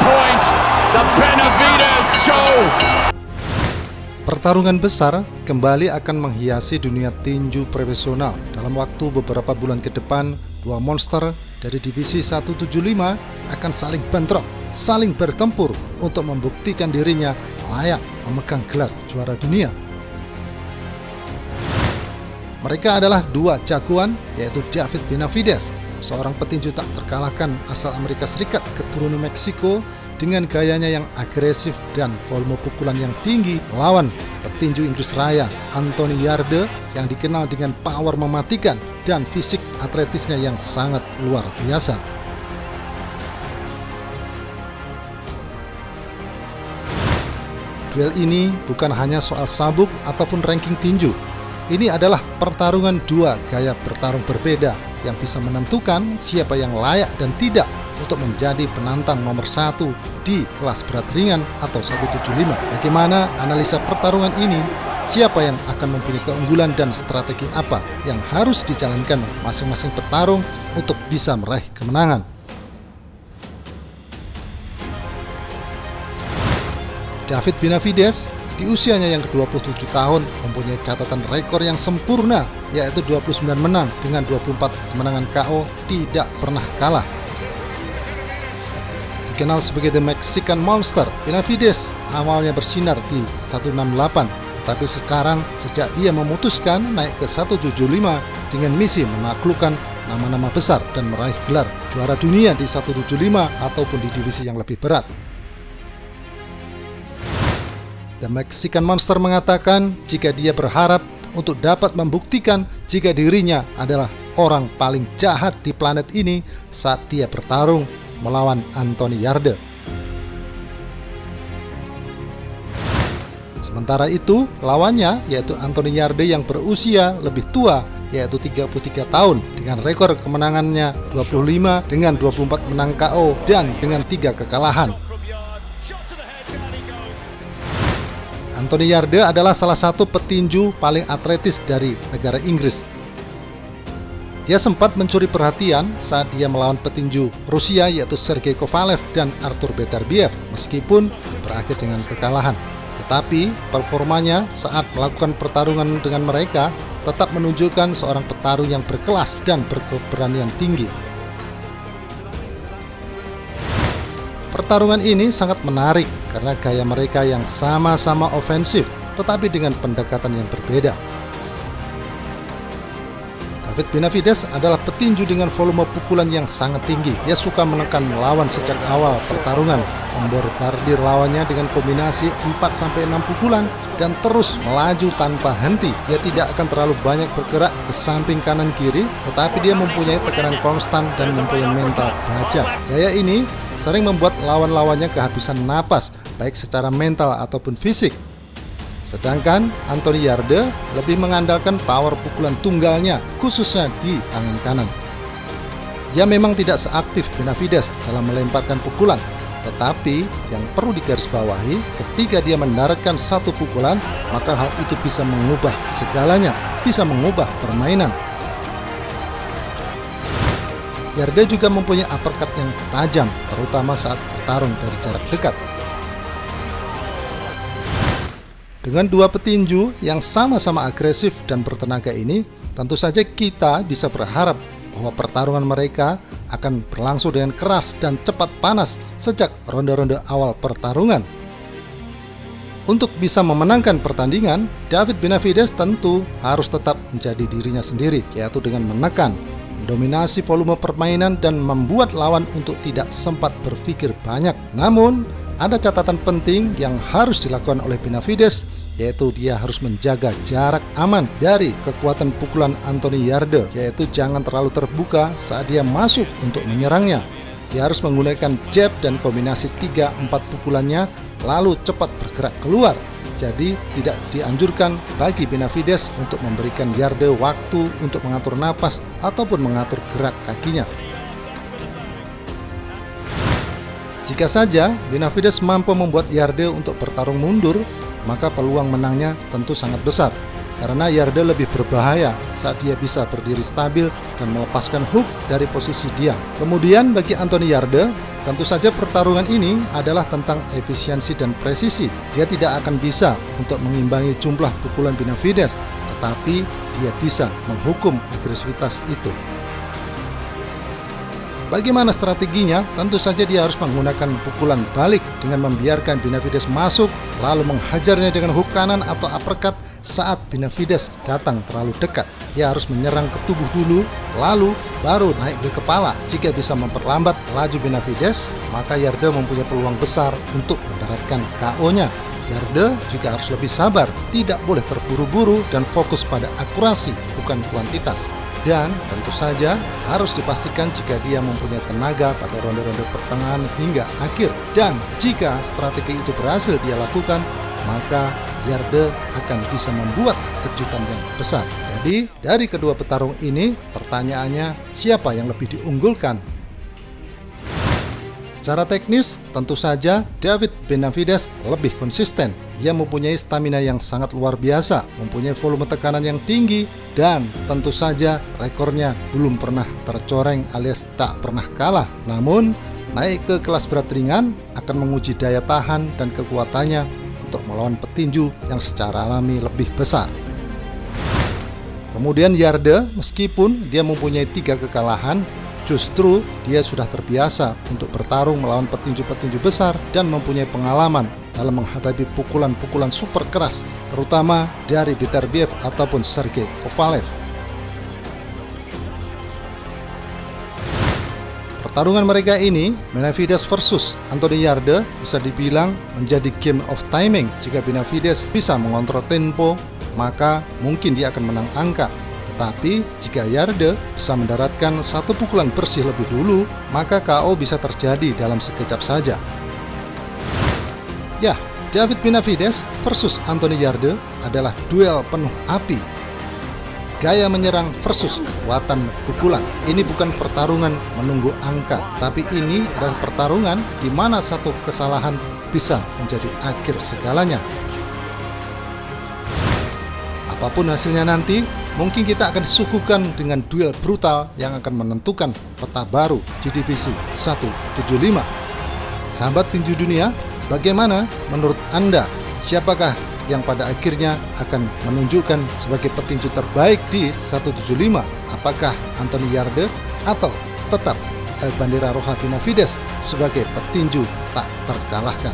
point, the Benavides Show. Pertarungan besar kembali akan menghiasi dunia tinju profesional. Dalam waktu beberapa bulan ke depan, dua monster dari divisi 175 akan saling bentrok, saling bertempur untuk membuktikan dirinya layak memegang gelar juara dunia. Mereka adalah dua jagoan, yaitu David Benavides, seorang petinju tak terkalahkan asal Amerika Serikat keturunan Meksiko, dengan gayanya yang agresif dan volume pukulan yang tinggi, melawan petinju Inggris Raya Anthony Yarde yang dikenal dengan power mematikan dan fisik atletisnya yang sangat luar biasa. Duel ini bukan hanya soal sabuk ataupun ranking tinju. Ini adalah pertarungan dua gaya bertarung berbeda yang bisa menentukan siapa yang layak dan tidak untuk menjadi penantang nomor 1 di kelas berat ringan atau 175. Bagaimana analisa pertarungan ini? Siapa yang akan mempunyai keunggulan dan strategi apa yang harus dijalankan masing-masing petarung untuk bisa meraih kemenangan? David Benavides di usianya yang ke-27 tahun mempunyai catatan rekor yang sempurna, yaitu 29 menang dengan 24 kemenangan KO, tidak pernah kalah. Dikenal sebagai The Mexican Monster, Benavides awalnya bersinar di 168, tapi sekarang sejak dia memutuskan naik ke 175 dengan misi menaklukkan nama-nama besar dan meraih gelar juara dunia di 175 ataupun di divisi yang lebih berat. The Mexican Monster mengatakan jika dia berharap untuk dapat membuktikan jika dirinya adalah orang paling jahat di planet ini saat dia bertarung melawan Anthony Yarde. Sementara itu, lawannya yaitu Anthony Yarde yang berusia lebih tua, yaitu 33 tahun, dengan rekor kemenangannya 25 dengan 24 menang KO dan dengan 3 kekalahan. Anthony Yarde adalah salah satu petinju paling atletis dari negara Inggris. Dia sempat mencuri perhatian saat dia melawan petinju Rusia yaitu Sergei Kovalev dan Artur Beterbiev, meskipun berakhir dengan kekalahan. Tetapi performanya saat melakukan pertarungan dengan mereka tetap menunjukkan seorang petarung yang berkelas dan berkeberanian tinggi. Pertarungan ini sangat menarik karena gaya mereka yang sama-sama ofensif, tetapi dengan pendekatan yang berbeda. David Benavides adalah petinju dengan volume pukulan yang sangat tinggi. Dia suka menekan lawan sejak awal pertarungan, membombardir lawannya dengan kombinasi 4-6 pukulan dan terus melaju tanpa henti. Dia tidak akan terlalu banyak bergerak ke samping kanan kiri, tetapi dia mempunyai tekanan konstan dan mempunyai mental baja. Gaya ini sering membuat lawan-lawannya kehabisan napas, baik secara mental ataupun fisik. Sedangkan Anthony Yarde lebih mengandalkan power pukulan tunggalnya, khususnya di tangan kanan. Ia memang tidak seaktif Benavides dalam melemparkan pukulan, tetapi yang perlu digarisbawahi, ketika dia mendaratkan satu pukulan, maka hal itu bisa mengubah segalanya, bisa mengubah permainan. Yarde juga mempunyai uppercut yang tajam, terutama saat bertarung dari jarak dekat. Dengan dua petinju yang sama-sama agresif dan bertenaga ini, tentu saja kita bisa berharap bahwa pertarungan mereka akan berlangsung dengan keras dan cepat panas sejak ronde-ronde awal pertarungan. Untuk bisa memenangkan pertandingan, David Benavides tentu harus tetap menjadi dirinya sendiri, yaitu dengan menekan, mendominasi volume permainan dan membuat lawan untuk tidak sempat berpikir banyak. Namun, ada catatan penting yang harus dilakukan oleh Benavides, yaitu dia harus menjaga jarak aman dari kekuatan pukulan Anthony Yarde, yaitu jangan terlalu terbuka saat dia masuk untuk menyerangnya. Dia harus menggunakan jab dan kombinasi 3-4 pukulannya, lalu cepat bergerak keluar. Jadi tidak dianjurkan bagi Benavides untuk memberikan Yarde waktu untuk mengatur napas ataupun mengatur gerak kakinya. Jika saja Benavides mampu membuat Yarde untuk bertarung mundur, maka peluang menangnya tentu sangat besar. karena Yarde lebih berbahaya saat dia bisa berdiri stabil dan melepaskan hook dari posisi diam. Kemudian bagi Anthony Yarde, tentu saja pertarungan ini adalah tentang efisiensi dan presisi. Dia tidak akan bisa untuk mengimbangi jumlah pukulan Benavidez, tetapi dia bisa menghukum agresivitas itu. Bagaimana strateginya? Tentu saja dia harus menggunakan pukulan balik dengan membiarkan Benavidez masuk, lalu menghajarnya dengan hook kanan atau uppercut saat Benavidez datang terlalu dekat. Dia harus menyerang ke tubuh dulu, lalu baru naik ke kepala. Jika bisa memperlambat laju Benavidez, maka Yarde mempunyai peluang besar untuk mendaratkan KO-nya. Yarde juga harus lebih sabar, tidak boleh terburu-buru dan fokus pada akurasi, bukan kuantitas. Dan tentu saja harus dipastikan jika dia mempunyai tenaga pada ronde-ronde pertengahan hingga akhir. Dan jika strategi itu berhasil dia lakukan, maka Yarde akan bisa membuat kejutan yang besar. Jadi dari kedua petarung ini, pertanyaannya siapa yang lebih diunggulkan? Secara teknis, tentu saja David Benavidez lebih konsisten. Dia mempunyai stamina yang sangat luar biasa, mempunyai volume tekanan yang tinggi, dan tentu saja rekornya belum pernah tercoreng alias tak pernah kalah. Namun, naik ke kelas berat ringan akan menguji daya tahan dan kekuatannya untuk melawan petinju yang secara alami lebih besar. Kemudian Yarde, meskipun dia mempunyai 3 kekalahan, justru dia sudah terbiasa untuk bertarung melawan petinju-petinju besar dan mempunyai pengalaman dalam menghadapi pukulan-pukulan super keras, terutama dari Beterbiev ataupun Sergey Kovalev. Pertarungan mereka ini, Benavidez versus Anthony Yarde, bisa dibilang menjadi game of timing. Jika Benavidez bisa mengontrol tempo, maka mungkin dia akan menang angka. Tetapi jika Yarde bisa mendaratkan satu pukulan bersih lebih dulu, maka KO bisa terjadi dalam sekejap saja. Ya, David Benavidez versus Anthony Yarde adalah duel penuh api. Gaya menyerang versus kekuatan pukulan. Ini bukan pertarungan menunggu angka, tapi ini adalah pertarungan di mana satu kesalahan bisa menjadi akhir segalanya. Apapun hasilnya nanti, mungkin kita akan disuguhkan dengan duel brutal yang akan menentukan peta baru di divisi 175. Sahabat tinju dunia, bagaimana menurut Anda? Siapakah yang pada akhirnya akan menunjukkan sebagai petinju terbaik di 175? Apakah Anthony Yarde atau tetap El Bandera Roja Benavidez sebagai petinju tak terkalahkan?